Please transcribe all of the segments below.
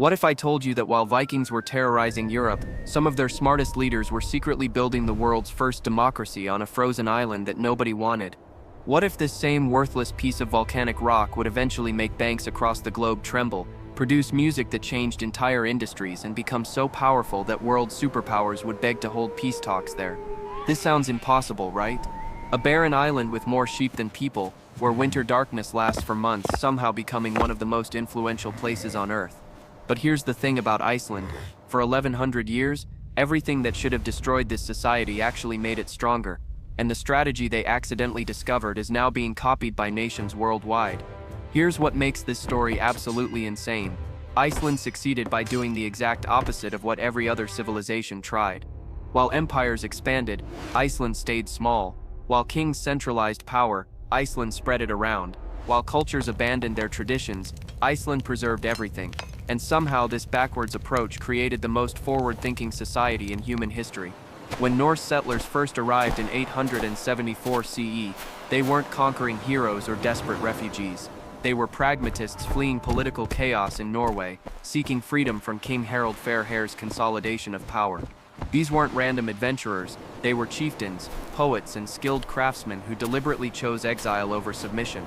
What if I told you that while Vikings were terrorizing Europe, some of their smartest leaders were secretly building the world's first democracy on a frozen island that nobody wanted? What if this same worthless piece of volcanic rock would eventually make banks across the globe tremble, produce music that changed entire industries, and become so powerful that world superpowers would beg to hold peace talks there? This sounds impossible, right? A barren island with more sheep than people, where winter darkness lasts for months, somehow becoming one of the most influential places on Earth. But here's the thing about Iceland. For 1100 years, everything that should have destroyed this society actually made it stronger, and the strategy they accidentally discovered is now being copied by nations worldwide. Here's what makes this story absolutely insane. Iceland succeeded by doing the exact opposite of what every other civilization tried. While empires expanded, Iceland stayed small. While kings centralized power, Iceland spread it around. While cultures abandoned their traditions, Iceland preserved everything. And somehow this backwards approach created the most forward-thinking society in human history. When Norse settlers first arrived in 874 CE, they weren't conquering heroes or desperate refugees. They were pragmatists fleeing political chaos in Norway, seeking freedom from King Harald Fairhair's consolidation of power. These weren't random adventurers, they were chieftains, poets, and skilled craftsmen who deliberately chose exile over submission.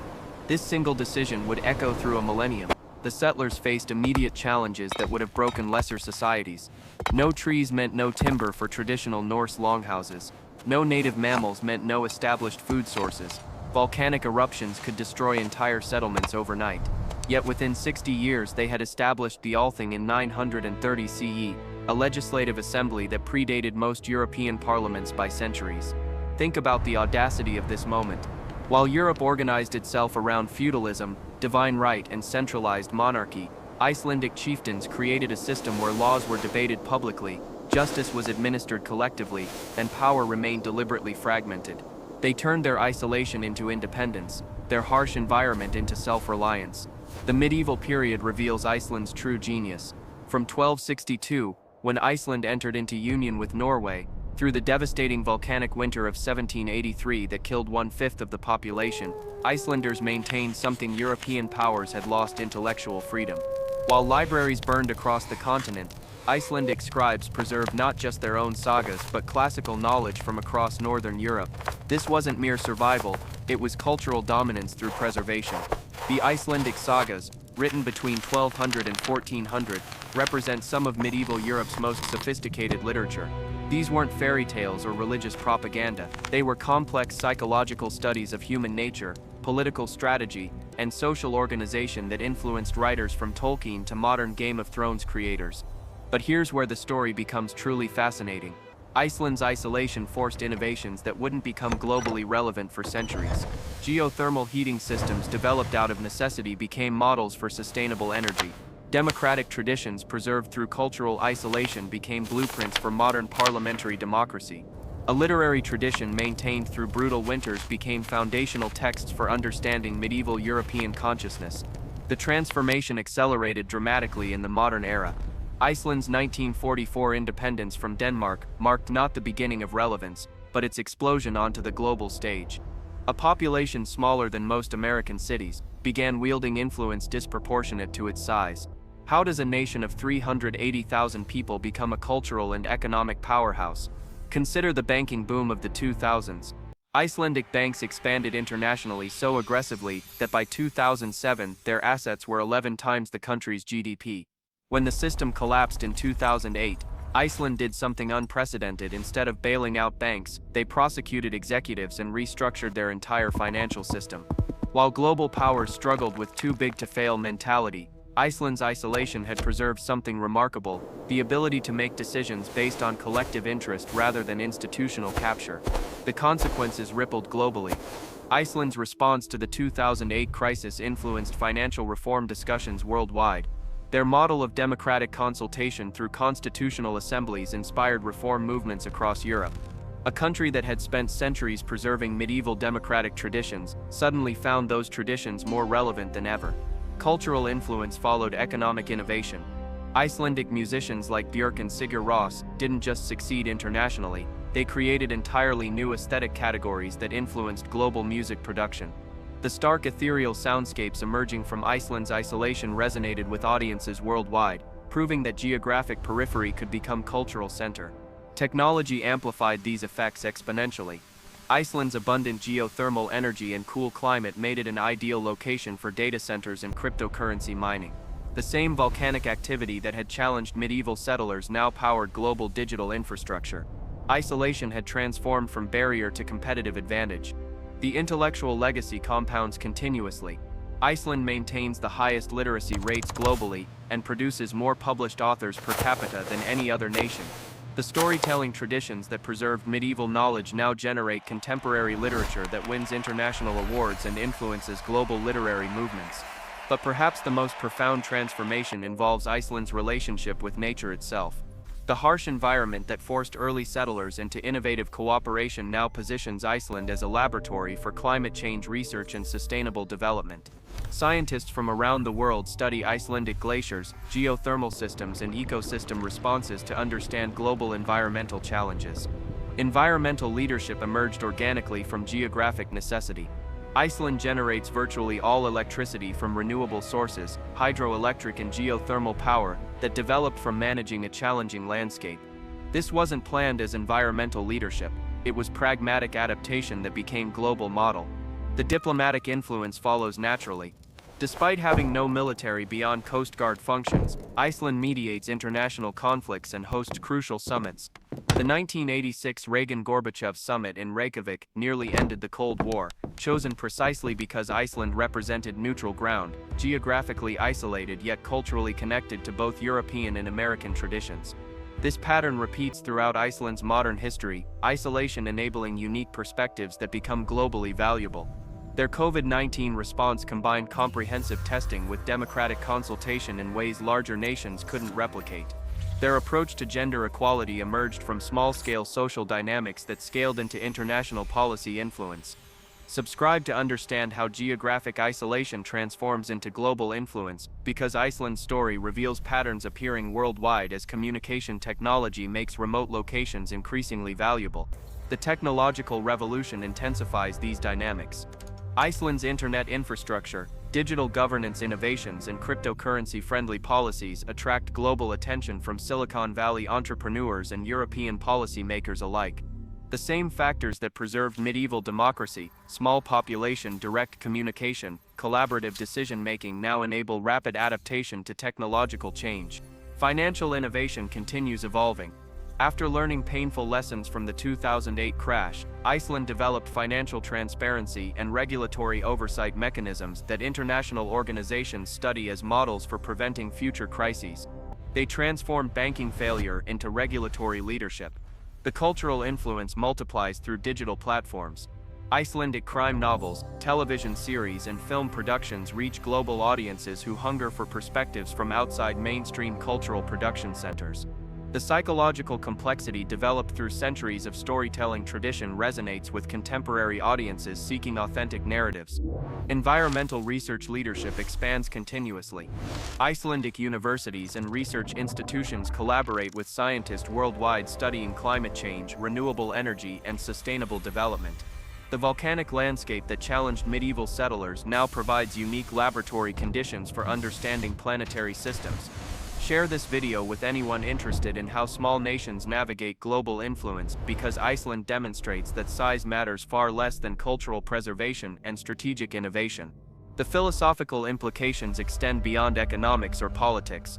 This single decision would echo through a millennium. The settlers faced immediate challenges that would have broken lesser societies. No trees meant no timber for traditional Norse longhouses. No native mammals meant no established food sources. Volcanic eruptions could destroy entire settlements overnight. Yet within 60 years they had established the Althing in 930 CE, a legislative assembly that predated most European parliaments by centuries. Think about the audacity of this moment. While Europe organized itself around feudalism, divine right, and centralized monarchy, Icelandic chieftains created a system where laws were debated publicly, justice was administered collectively, and power remained deliberately fragmented. They turned their isolation into independence, their harsh environment into self-reliance. The medieval period reveals Iceland's true genius. From 1262, when Iceland entered into union with Norway, through the devastating volcanic winter of 1783 that killed 1/5 of the population, Icelanders maintained something European powers had lost: intellectual freedom. While libraries burned across the continent, Icelandic scribes preserved not just their own sagas but classical knowledge from across northern Europe. This wasn't mere survival, it was cultural dominance through preservation. The Icelandic sagas, written between 1200 and 1400, represent some of medieval Europe's most sophisticated literature. These weren't fairy tales or religious propaganda, they were complex psychological studies of human nature, political strategy, and social organization that influenced writers from Tolkien to modern Game of Thrones creators. But here's where the story becomes truly fascinating. Iceland's isolation forced innovations that wouldn't become globally relevant for centuries. Geothermal heating systems developed out of necessity became models for sustainable energy. Democratic traditions preserved through cultural isolation became blueprints for modern parliamentary democracy. A literary tradition maintained through brutal winters became foundational texts for understanding medieval European consciousness. The transformation accelerated dramatically in the modern era. Iceland's 1944 independence from Denmark marked not the beginning of relevance, but its explosion onto the global stage. A population smaller than most American cities began wielding influence disproportionate to its size. How does a nation of 380,000 people become a cultural and economic powerhouse? Consider the banking boom of the 2000s. Icelandic banks expanded internationally so aggressively that by 2007 their assets were 11 times the country's GDP. When the system collapsed in 2008, Iceland did something unprecedented. Instead of bailing out banks, they prosecuted executives and restructured their entire financial system. While global powers struggled with too-big-to-fail mentality, Iceland's isolation had preserved something remarkable: the ability to make decisions based on collective interest rather than institutional capture. The consequences rippled globally. Iceland's response to the 2008 crisis influenced financial reform discussions worldwide. Their model of democratic consultation through constitutional assemblies inspired reform movements across Europe. A country that had spent centuries preserving medieval democratic traditions suddenly found those traditions more relevant than ever. Cultural influence followed economic innovation. Icelandic musicians like Björk and Sigur Rós didn't just succeed internationally, they created entirely new aesthetic categories that influenced global music production. The stark ethereal soundscapes emerging from Iceland's isolation resonated with audiences worldwide, proving that geographic periphery could become cultural center. Technology amplified these effects exponentially. Iceland's abundant geothermal energy and cool climate made it an ideal location for data centers and cryptocurrency mining. The same volcanic activity that had challenged medieval settlers now powered global digital infrastructure. Isolation had transformed from barrier to competitive advantage. The intellectual legacy compounds continuously. Iceland maintains the highest literacy rates globally and produces more published authors per capita than any other nation. The storytelling traditions that preserved medieval knowledge now generate contemporary literature that wins international awards and influences global literary movements. But perhaps the most profound transformation involves Iceland's relationship with nature itself. The harsh environment that forced early settlers into innovative cooperation now positions Iceland as a laboratory for climate change research and sustainable development. Scientists from around the world study Icelandic glaciers, geothermal systems, and ecosystem responses to understand global environmental challenges. Environmental leadership emerged organically from geographic necessity. Iceland generates virtually all electricity from renewable sources, hydroelectric and geothermal power, that developed from managing a challenging landscape. This wasn't planned as environmental leadership, it was pragmatic adaptation that became global model. The diplomatic influence follows naturally. Despite having no military beyond Coast Guard functions, Iceland mediates international conflicts and hosts crucial summits. The 1986 Reagan-Gorbachev summit in Reykjavik nearly ended the Cold War, chosen precisely because Iceland represented neutral ground, geographically isolated yet culturally connected to both European and American traditions. This pattern repeats throughout Iceland's modern history, isolation enabling unique perspectives that become globally valuable. Their COVID-19 response combined comprehensive testing with democratic consultation in ways larger nations couldn't replicate. Their approach to gender equality emerged from small-scale social dynamics that scaled into international policy influence. Subscribe to understand how geographic isolation transforms into global influence, because Iceland's story reveals patterns appearing worldwide as communication technology makes remote locations increasingly valuable. The technological revolution intensifies these dynamics. Iceland's internet infrastructure, digital governance innovations, and cryptocurrency-friendly policies attract global attention from Silicon Valley entrepreneurs and European policymakers alike. The same factors that preserved medieval democracy, small population, direct communication, collaborative decision-making now enable rapid adaptation to technological change. Financial innovation continues evolving. After learning painful lessons from the 2008 crash, Iceland developed financial transparency and regulatory oversight mechanisms that international organizations study as models for preventing future crises. They transformed banking failure into regulatory leadership. The cultural influence multiplies through digital platforms. Icelandic crime novels, television series, and film productions reach global audiences who hunger for perspectives from outside mainstream cultural production centers. The psychological complexity developed through centuries of storytelling tradition resonates with contemporary audiences seeking authentic narratives. Environmental research leadership expands continuously. Icelandic universities and research institutions collaborate with scientists worldwide studying climate change, renewable energy, and sustainable development. The volcanic landscape that challenged medieval settlers now provides unique laboratory conditions for understanding planetary systems. Share this video with anyone interested in how small nations navigate global influence, because Iceland demonstrates that size matters far less than cultural preservation and strategic innovation. The philosophical implications extend beyond economics or politics.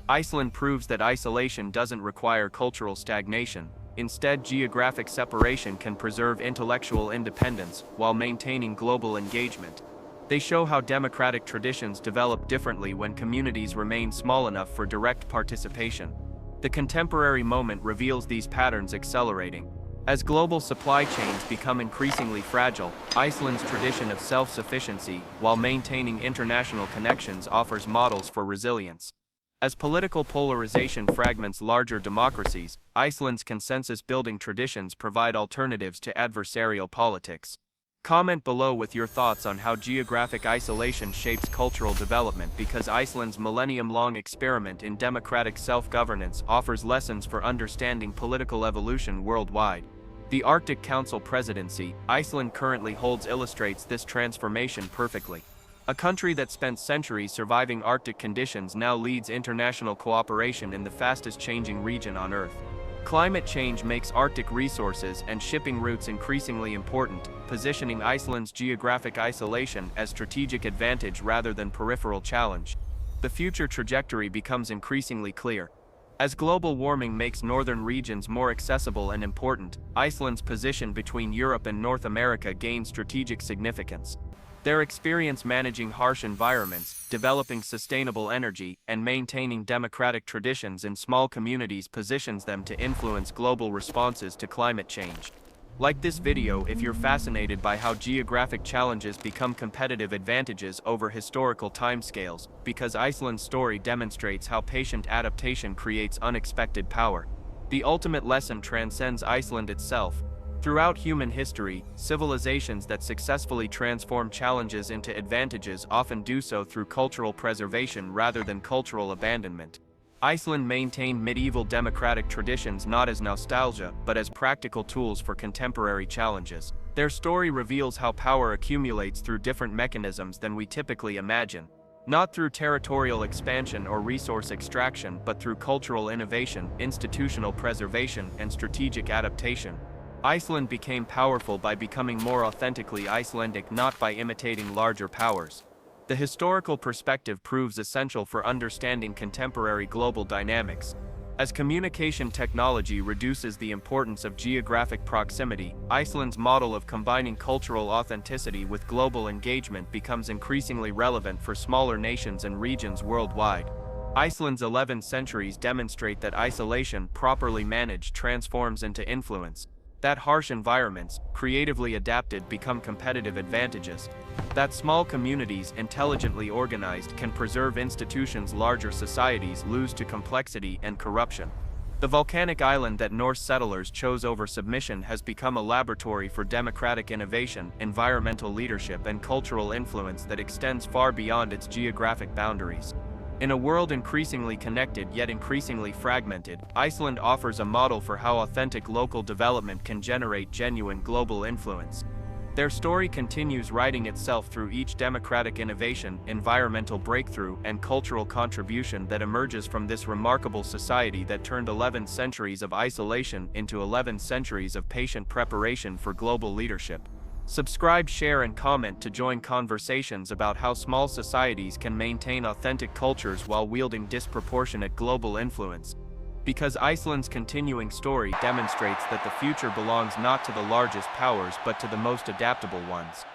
Iceland proves that isolation doesn't require cultural stagnation. Instead, geographic separation can preserve intellectual independence while maintaining global engagement. They show how democratic traditions develop differently when communities remain small enough for direct participation. The contemporary moment reveals these patterns accelerating. As global supply chains become increasingly fragile, Iceland's tradition of self-sufficiency, while maintaining international connections, offers models for resilience. As political polarization fragments larger democracies, Iceland's consensus-building traditions provide alternatives to adversarial politics. Comment below with your thoughts on how geographic isolation shapes cultural development, because Iceland's millennium-long experiment in democratic self-governance offers lessons for understanding political evolution worldwide. The Arctic Council presidency Iceland currently holds illustrates this transformation perfectly. A country that spent centuries surviving Arctic conditions now leads international cooperation in the fastest changing region on Earth. Climate change makes Arctic resources and shipping routes increasingly important, positioning Iceland's geographic isolation as strategic advantage rather than peripheral challenge. The future trajectory becomes increasingly clear. As global warming makes northern regions more accessible and important, Iceland's position between Europe and North America gains strategic significance. Their experience managing harsh environments, developing sustainable energy, and maintaining democratic traditions in small communities positions them to influence global responses to climate change. Like this video if you're fascinated by how geographic challenges become competitive advantages over historical timescales, because Iceland's story demonstrates how patient adaptation creates unexpected power. The ultimate lesson transcends Iceland itself. Throughout human history, civilizations that successfully transform challenges into advantages often do so through cultural preservation rather than cultural abandonment. Iceland maintained medieval democratic traditions not as nostalgia, but as practical tools for contemporary challenges. Their story reveals how power accumulates through different mechanisms than we typically imagine. Not through territorial expansion or resource extraction, but through cultural innovation, institutional preservation, and strategic adaptation. Iceland became powerful by becoming more authentically Icelandic, not by imitating larger powers. The historical perspective proves essential for understanding contemporary global dynamics. As communication technology reduces the importance of geographic proximity, Iceland's model of combining cultural authenticity with global engagement becomes increasingly relevant for smaller nations and regions worldwide. Iceland's 11 centuries demonstrate that isolation, properly managed, transforms into influence. That harsh environments, creatively adapted, become competitive advantages. That small communities, intelligently organized, can preserve institutions larger societies lose to complexity and corruption. The volcanic island that Norse settlers chose over submission has become a laboratory for democratic innovation, environmental leadership, and cultural influence that extends far beyond its geographic boundaries. In a world increasingly connected yet increasingly fragmented, Iceland offers a model for how authentic local development can generate genuine global influence. Their story continues writing itself through each democratic innovation, environmental breakthrough, and cultural contribution that emerges from this remarkable society that turned 11 centuries of isolation into 11 centuries of patient preparation for global leadership. Subscribe, share, and comment to join conversations about how small societies can maintain authentic cultures while wielding disproportionate global influence. Because Iceland's continuing story demonstrates that the future belongs not to the largest powers but to the most adaptable ones.